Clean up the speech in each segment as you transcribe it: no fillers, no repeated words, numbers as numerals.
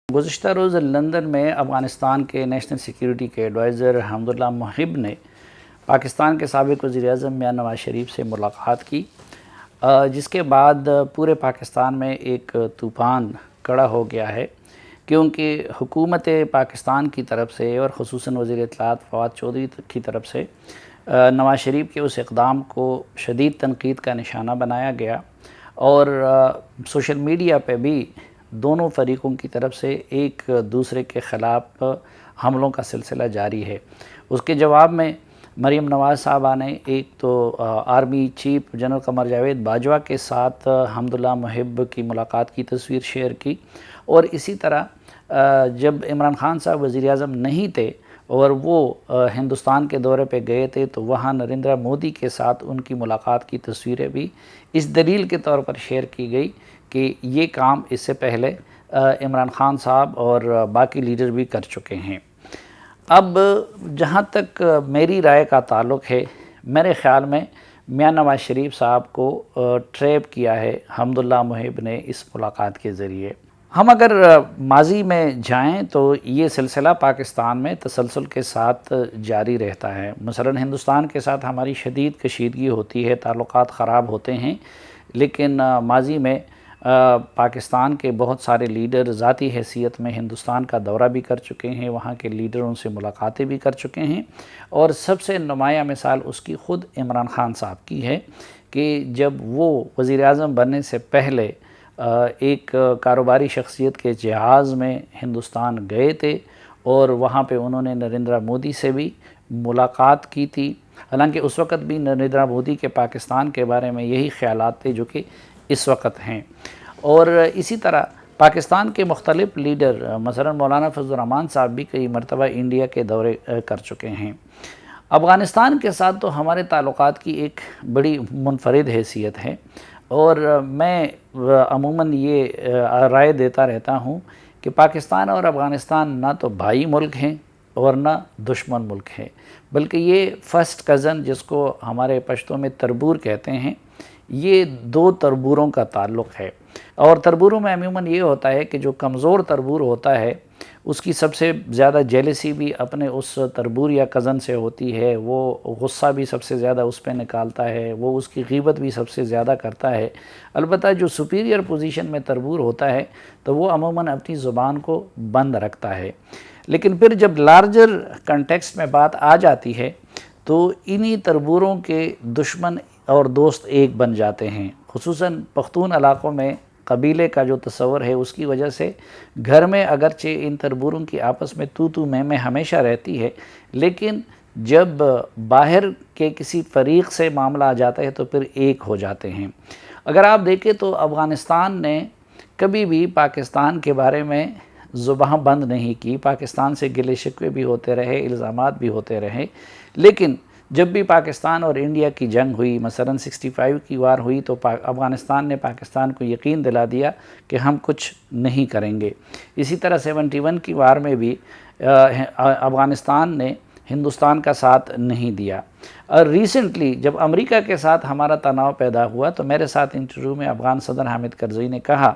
گزشتہ روز لندن میں افغانستان کے نیشنل سیکیورٹی کے ایڈوائزر حمداللہ محب نے پاکستان کے سابق وزیر اعظم میاں نواز شریف سے ملاقات کی، جس کے بعد پورے پاکستان میں ایک طوفان کھڑا ہو گیا ہے، کیونکہ حکومت پاکستان کی طرف سے اور خصوصاً وزیر اطلاعات فواد چودھری کی طرف سے نواز شریف کے اس اقدام کو شدید تنقید کا نشانہ بنایا گیا، اور سوشل میڈیا پہ بھی دونوں فریقوں کی طرف سے ایک دوسرے کے خلاف حملوں کا سلسلہ جاری ہے۔ اس کے جواب میں مریم نواز صاحبہ نے ایک تو army chief general Qamar Javed Bajwa کے ساتھ حمداللہ محب کی ملاقات کی تصویر شیئر کی، اور اسی طرح جب عمران خان صاحب وزیر اعظم نہیں تھے اور وہ ہندوستان کے دورے پہ گئے تھے تو وہاں نریندر مودی کے ساتھ ان کی ملاقات کی تصویریں بھی اس دلیل کے طور پر شیئر کی گئی کہ یہ کام اس سے پہلے عمران خان صاحب اور باقی لیڈر بھی کر چکے ہیں۔ اب جہاں تک میری رائے کا تعلق ہے، میرے خیال میں میاں نواز شریف صاحب کو ٹریپ کیا ہے حمداللہ محب نے اس ملاقات کے ذریعے۔ ہم اگر ماضی میں جائیں تو یہ سلسلہ پاکستان میں تسلسل کے ساتھ جاری رہتا ہے۔ مثلا ہندوستان کے ساتھ ہماری شدید کشیدگی ہوتی ہے، تعلقات خراب ہوتے ہیں، لیکن ماضی میں پاکستان کے بہت سارے لیڈر ذاتی حیثیت میں ہندوستان کا دورہ بھی کر چکے ہیں، وہاں کے لیڈروں سے ملاقاتیں بھی کر چکے ہیں، اور سب سے نمایاں مثال اس کی خود عمران خان صاحب کی ہے کہ جب وہ وزیر اعظم بننے سے پہلے ایک کاروباری شخصیت کے جہاز میں ہندوستان گئے تھے، اور وہاں پہ انہوں نے نریندر مودی سے بھی ملاقات کی تھی۔ حالانکہ اس وقت بھی نریندر مودی کے پاکستان کے بارے میں یہی خیالات تھے جو کہ اس وقت ہیں، اور اسی طرح پاکستان کے مختلف لیڈر مثلا مولانا فضل الرحمان صاحب بھی کئی مرتبہ انڈیا کے دورے کر چکے ہیں۔ افغانستان کے ساتھ تو ہمارے تعلقات کی ایک بڑی منفرد حیثیت ہے، اور میں عموماً یہ رائے دیتا رہتا ہوں کہ پاکستان اور افغانستان نہ تو بھائی ملک ہیں اور نہ دشمن ملک ہیں، بلکہ یہ فرسٹ کزن جس کو ہمارے پشتو میں تربور کہتے ہیں، یہ دو تربوروں کا تعلق ہے۔ اور تربوروں میں عموماً یہ ہوتا ہے کہ جو کمزور تربور ہوتا ہے اس کی سب سے زیادہ جیلسی بھی اپنے اس تربور یا کزن سے ہوتی ہے، وہ غصہ بھی سب سے زیادہ اس پہ نکالتا ہے، وہ اس کی غیبت بھی سب سے زیادہ کرتا ہے۔ البتہ جو سپیریئر پوزیشن میں تربور ہوتا ہے تو وہ عموماً اپنی زبان کو بند رکھتا ہے، لیکن پھر جب لارجر کنٹیکسٹ میں بات آ جاتی ہے تو انہی تربوروں کے دشمن اور دوست ایک بن جاتے ہیں۔ خصوصاً پختون علاقوں میں قبیلے کا جو تصور ہے اس کی وجہ سے گھر میں اگرچہ ان تربوروں کی آپس میں تو میں ہمیشہ رہتی ہے، لیکن جب باہر کے کسی فریق سے معاملہ آ جاتا ہے تو پھر ایک ہو جاتے ہیں۔ اگر آپ دیکھیں تو افغانستان نے کبھی بھی پاکستان کے بارے میں زبان بند نہیں کی، پاکستان سے گلے شکوے بھی ہوتے رہے، الزامات بھی ہوتے رہے، لیکن جب بھی پاکستان اور انڈیا کی جنگ ہوئی، مثلا 65 کی وار ہوئی، تو افغانستان نے پاکستان کو یقین دلا دیا کہ ہم کچھ نہیں کریں گے۔ اسی طرح 71 کی وار میں بھی افغانستان نے ہندوستان کا ساتھ نہیں دیا۔ اور ریسنٹلی جب امریکہ کے ساتھ ہمارا تناؤ پیدا ہوا تو میرے ساتھ انٹرویو میں افغان صدر حامد کرزئی نے کہا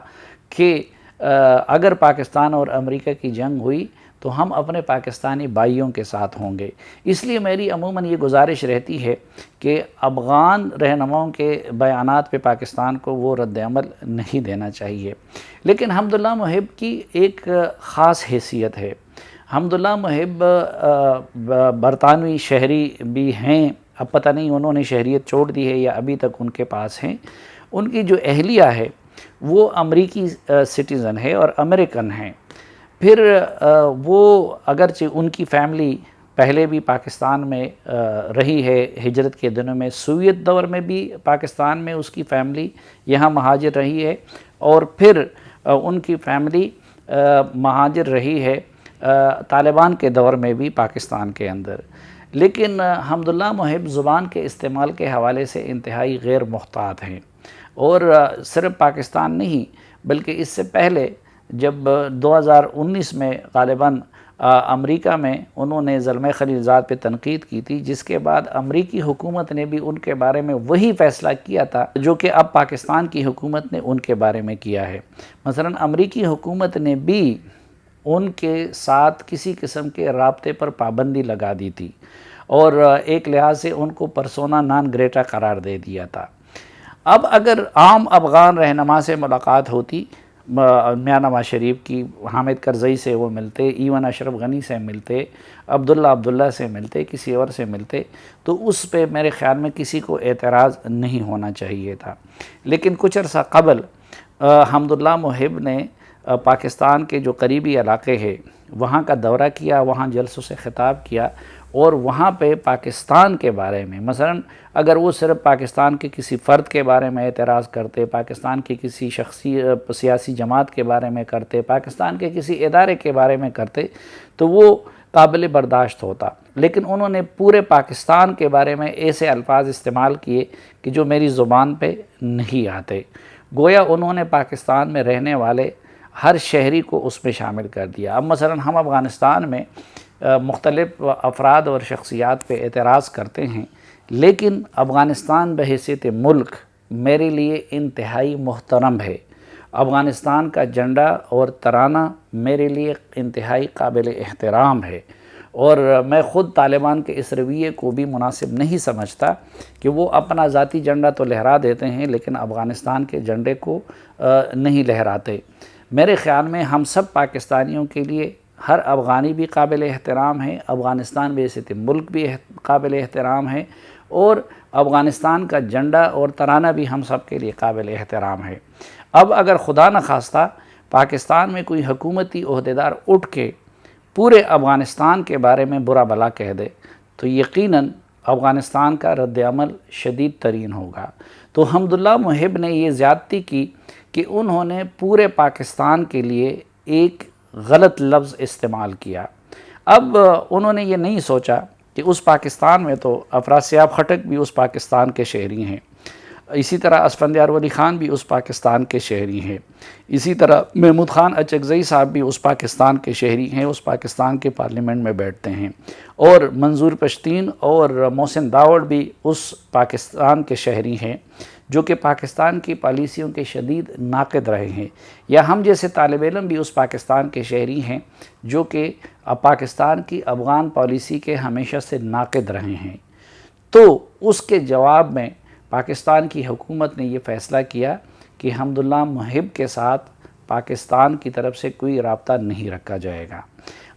کہ اگر پاکستان اور امریکہ کی جنگ ہوئی تو ہم اپنے پاکستانی بھائیوں کے ساتھ ہوں گے۔ اس لیے میری عموماً یہ گزارش رہتی ہے کہ افغان رہنماؤں کے بیانات پہ پاکستان کو وہ رد عمل نہیں دینا چاہیے۔ لیکن حمداللہ محب کی ایک خاص حیثیت ہے۔ حمداللہ محب برطانوی شہری بھی ہیں، اب پتہ نہیں انہوں نے شہریت چھوڑ دی ہے یا ابھی تک ان کے پاس ہیں۔ ان کی جو اہلیہ ہے وہ امریکی سٹیزن ہے اور امریکن ہیں۔ پھر وہ اگرچہ ان کی فیملی پہلے بھی پاکستان میں رہی ہے، ہجرت کے دنوں میں سوویت دور میں بھی پاکستان میں اس کی فیملی یہاں مہاجر رہی ہے، اور پھر ان کی فیملی مہاجر رہی ہے طالبان کے دور میں بھی پاکستان کے اندر۔ لیکن حمداللہ محب زبان کے استعمال کے حوالے سے انتہائی غیر محتاط ہیں، اور صرف پاکستان نہیں بلکہ اس سے پہلے جب 2019 میں غالباً امریکہ میں انہوں نے زلمہ خلیلزاد پہ تنقید کی تھی، جس کے بعد امریکی حکومت نے بھی ان کے بارے میں وہی فیصلہ کیا تھا جو کہ اب پاکستان کی حکومت نے ان کے بارے میں کیا ہے۔ مثلا امریکی حکومت نے بھی ان کے ساتھ کسی قسم کے رابطے پر پابندی لگا دی تھی اور ایک لحاظ سے ان کو پرسونا نان گریٹا قرار دے دیا تھا۔ اب اگر عام افغان رہنما سے ملاقات ہوتی، میاں نواز شریف کی، حامد کرزئی سے وہ ملتے، ایون اشرف غنی سے ملتے، عبداللہ سے ملتے، کسی اور سے ملتے، تو اس پہ میرے خیال میں کسی کو اعتراض نہیں ہونا چاہیے تھا۔ لیکن کچھ عرصہ قبل حمداللہ محب نے پاکستان کے جو قریبی علاقے ہے وہاں کا دورہ کیا، وہاں جلسوں سے خطاب کیا، اور وہاں پہ پاکستان کے بارے میں، مثلا اگر وہ صرف پاکستان کے کسی فرد کے بارے میں اعتراض کرتے، پاکستان کی کسی سیاسی جماعت کے بارے میں کرتے، پاکستان کے کسی ادارے کے بارے میں کرتے، تو وہ قابل برداشت ہوتا۔ لیکن انہوں نے پورے پاکستان کے بارے میں ایسے الفاظ استعمال کیے کہ جو میری زبان پہ نہیں آتے، گویا انہوں نے پاکستان میں رہنے والے ہر شہری کو اس میں شامل کر دیا۔ اب مثلا ہم افغانستان میں مختلف افراد اور شخصیات پہ اعتراض کرتے ہیں، لیکن افغانستان بحیثیت ملک میرے لیے انتہائی محترم ہے۔ افغانستان کا جھنڈا اور ترانہ میرے لیے انتہائی قابل احترام ہے، اور میں خود طالبان کے اس رویے کو بھی مناسب نہیں سمجھتا کہ وہ اپنا ذاتی جھنڈا تو لہرا دیتے ہیں لیکن افغانستان کے جھنڈے کو نہیں لہراتے۔ میرے خیال میں ہم سب پاکستانیوں کے لیے ہر افغانی بھی قابل احترام ہے، افغانستان بحیثیت ملک بھی قابل احترام ہے، اور افغانستان کا جھنڈا اور ترانہ بھی ہم سب کے لیے قابل احترام ہے۔ اب اگر خدا نخواستہ پاکستان میں کوئی حکومتی عہدیدار اٹھ کے پورے افغانستان کے بارے میں برا بھلا کہہ دے تو یقیناً افغانستان کا رد عمل شدید ترین ہوگا۔ تو حمداللہ محب نے یہ زیادتی کی کہ انہوں نے پورے پاکستان کے لیے ایک غلط لفظ استعمال کیا۔ اب انہوں نے یہ نہیں سوچا کہ اس پاکستان میں تو افراسیاب خٹک بھی اس پاکستان کے شہری ہیں، اسی طرح اسفندیار ولی خان بھی اس پاکستان کے شہری ہیں، اسی طرح محمود خان اچکزئی صاحب بھی اس پاکستان کے شہری ہیں، اس پاکستان کے پارلیمنٹ میں بیٹھتے ہیں، اور منظور پشتین اور محسن داوڑ بھی اس پاکستان کے شہری ہیں جو کہ پاکستان کی پالیسیوں کے شدید ناقد رہے ہیں، یا ہم جیسے طالب علم بھی اس پاکستان کے شہری ہیں جو کہ پاکستان کی افغان پالیسی کے ہمیشہ سے ناقد رہے ہیں۔ تو اس کے جواب میں پاکستان کی حکومت نے یہ فیصلہ کیا کہ حمداللہ محب کے ساتھ پاکستان کی طرف سے کوئی رابطہ نہیں رکھا جائے گا۔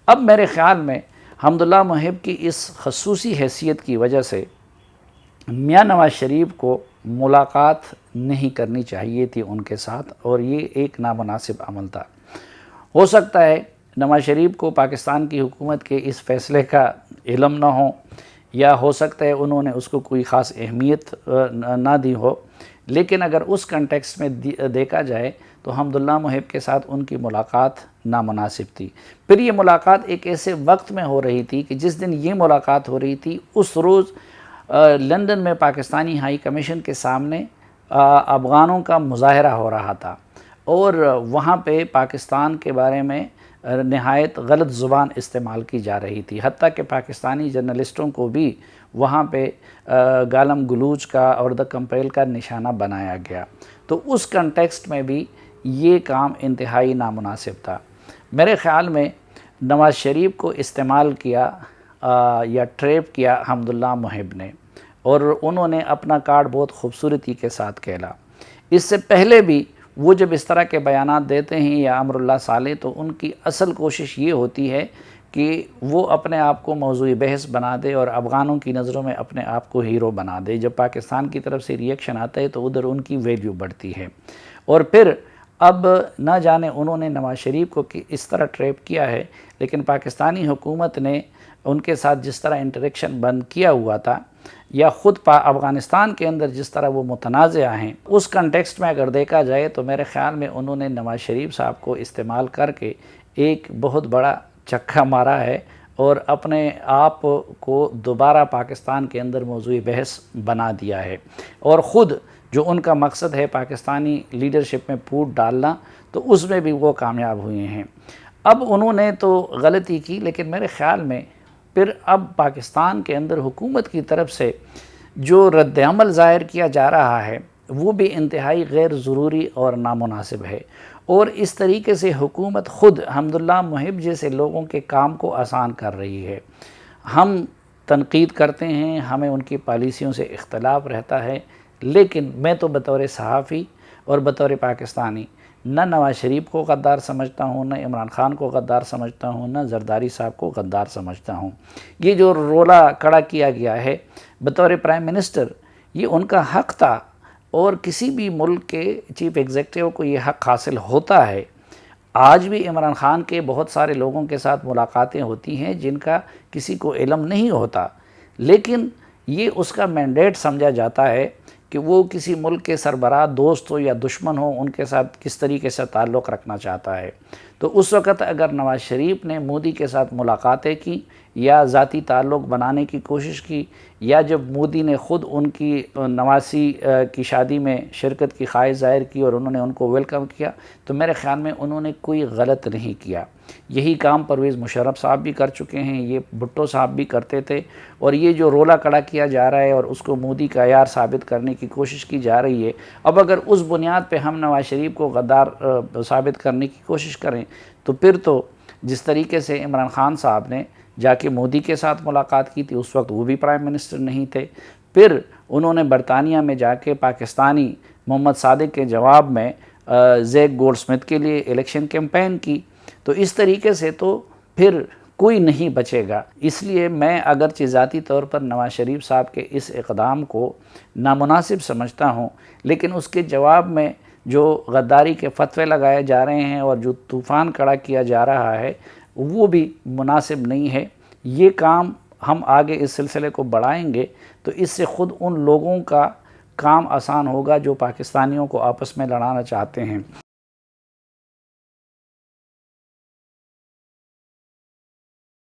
اب میرے خیال میں حمداللہ محب کی اس خصوصی حیثیت کی وجہ سے میاں نواز شریف کو ملاقات نہیں کرنی چاہیے تھی ان کے ساتھ، اور یہ ایک نامناسب عمل تھا۔ ہو سکتا ہے نواز شریف کو پاکستان کی حکومت کے اس فیصلے کا علم نہ ہو، یا ہو سکتا ہے انہوں نے اس کو کوئی خاص اہمیت نہ دی ہو، لیکن اگر اس کنٹیکسٹ میں دیکھا جائے تو حمداللہ محب کے ساتھ ان کی ملاقات نامناسب تھی۔ پھر یہ ملاقات ایک ایسے وقت میں ہو رہی تھی کہ جس دن یہ ملاقات ہو رہی تھی اس روز لندن میں پاکستانی ہائی کمیشن کے سامنے افغانوں کا مظاہرہ ہو رہا تھا، اور وہاں پہ پاکستان کے بارے میں نہایت غلط زبان استعمال کی جا رہی تھی، حتیٰ کہ پاکستانی جرنلسٹوں کو بھی وہاں پہ گالم گلوچ کا اور دا کمپیل کا نشانہ بنایا گیا۔ تو اس کنٹیکسٹ میں بھی یہ کام انتہائی نامناسب تھا۔ میرے خیال میں نواز شریف کو استعمال کیا یا ٹریپ کیا حمداللہ محب نے، اور انہوں نے اپنا کارڈ بہت خوبصورتی کے ساتھ کھیلا۔ اس سے پہلے بھی وہ جب اس طرح کے بیانات دیتے ہیں یا امر اللہ صالح، تو ان کی اصل کوشش یہ ہوتی ہے کہ وہ اپنے آپ کو موضوع بحث بنا دے اور افغانوں کی نظروں میں اپنے آپ کو ہیرو بنا دے۔ جب پاکستان کی طرف سے ریئیکشن آتا ہے تو ادھر ان کی ویلیو بڑھتی ہے، اور پھر اب نہ جانے انہوں نے نواز شریف کو اس طرح ٹریپ کیا ہے، لیکن پاکستانی حکومت نے ان کے ساتھ جس طرح انٹریکشن بند کیا ہوا تھا، یا خود افغانستان کے اندر جس طرح وہ متنازع ہیں، اس کنٹیکسٹ میں اگر دیکھا جائے تو میرے خیال میں انہوں نے نواز شریف صاحب کو استعمال کر کے ایک بہت بڑا چکھا مارا ہے، اور اپنے آپ کو دوبارہ پاکستان کے اندر موضوع بحث بنا دیا ہے، اور خود جو ان کا مقصد ہے پاکستانی لیڈرشپ میں پھوٹ ڈالنا، تو اس میں بھی وہ کامیاب ہوئے ہیں۔ اب انہوں نے تو غلطی کی، لیکن میرے خیال میں پھر اب پاکستان کے اندر حکومت کی طرف سے جو رد عمل ظاہر کیا جا رہا ہے وہ بھی انتہائی غیر ضروری اور نامناسب ہے، اور اس طریقے سے حکومت خود حمداللہ محب جیسے لوگوں کے کام کو آسان کر رہی ہے۔ ہم تنقید کرتے ہیں، ہمیں ان کی پالیسیوں سے اختلاف رہتا ہے، لیکن میں تو بطور صحافی اور بطور پاکستانی نہ نواز شریف کو غدار سمجھتا ہوں، نہ عمران خان کو غدار سمجھتا ہوں، نہ زرداری صاحب کو غدار سمجھتا ہوں۔ یہ جو رولا کھڑا کیا گیا ہے بطور پرائم منسٹر، یہ ان کا حق تھا، اور کسی بھی ملک کے چیف ایگزیکٹو کو یہ حق حاصل ہوتا ہے۔ آج بھی عمران خان کے بہت سارے لوگوں کے ساتھ ملاقاتیں ہوتی ہیں جن کا کسی کو علم نہیں ہوتا، لیکن یہ اس کا مینڈیٹ سمجھا جاتا ہے کہ وہ کسی ملک کے سربراہ دوست ہو یا دشمن ہو، ان کے ساتھ کس طریقے سے تعلق رکھنا چاہتا ہے۔ تو اس وقت اگر نواز شریف نے مودی کے ساتھ ملاقاتیں کی یا ذاتی تعلق بنانے کی کوشش کی، یا جب مودی نے خود ان کی نواسی کی شادی میں شرکت کی خواہش ظاہر کی اور انہوں نے ان کو ویلکم کیا، تو میرے خیال میں انہوں نے کوئی غلط نہیں کیا۔ یہی کام پرویز مشرف صاحب بھی کر چکے ہیں، یہ بھٹو صاحب بھی کرتے تھے، اور یہ جو رولا کھڑا کیا جا رہا ہے اور اس کو مودی کا عیار ثابت کرنے کی کوشش کی جا رہی ہے، اب اگر اس بنیاد پہ ہم نواز شریف کو غدار ثابت کرنے کی کوشش کریں تو پھر تو جس طریقے سے عمران خان صاحب نے جا کے مودی کے ساتھ ملاقات کی تھی، اس وقت وہ بھی پرائم منسٹر نہیں تھے، پھر انہوں نے برطانیہ میں جا کے پاکستانی محمد صادق کے جواب میں زیک گولڈ سمتھ کے لیے الیکشن کیمپین کی، تو اس طریقے سے تو پھر کوئی نہیں بچے گا۔ اس لیے میں اگرچہ ذاتی طور پر نواز شریف صاحب کے اس اقدام کو نامناسب سمجھتا ہوں، لیکن اس کے جواب میں جو غداری کے فتوے لگائے جا رہے ہیں اور جو طوفان کھڑا کیا جا رہا ہے وہ بھی مناسب نہیں ہے۔ یہ کام ہم آگے اس سلسلے کو بڑھائیں گے تو اس سے خود ان لوگوں کا کام آسان ہوگا جو پاکستانیوں کو آپس میں لڑانا چاہتے ہیں۔